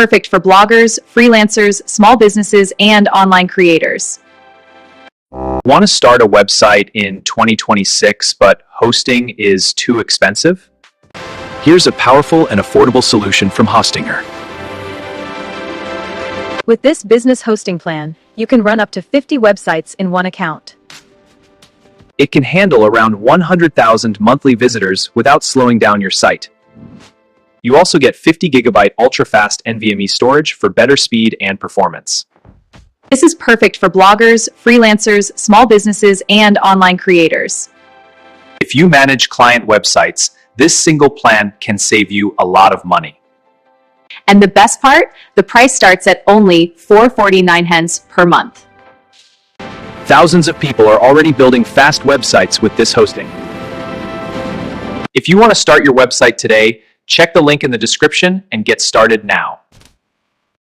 perfect for bloggers, freelancers, small businesses, and online creators. Want to start a website in 2026, but hosting is too expensive? Here's a powerful and affordable solution from Hostinger. With this business hosting plan, you can run up to 50 websites in one account. It can handle around 100,000 monthly visitors without slowing down your site. You also get 50 gigabyte ultra-fast NVMe storage for better speed and performance. This is perfect for bloggers, freelancers, small businesses, and online creators. If you manage client websites, this single plan can save you a lot of money. And the best part, the price starts at only $449 per month. Thousands of people are already building fast websites with this hosting. If you want to start your website today, check the link in the description and get started now.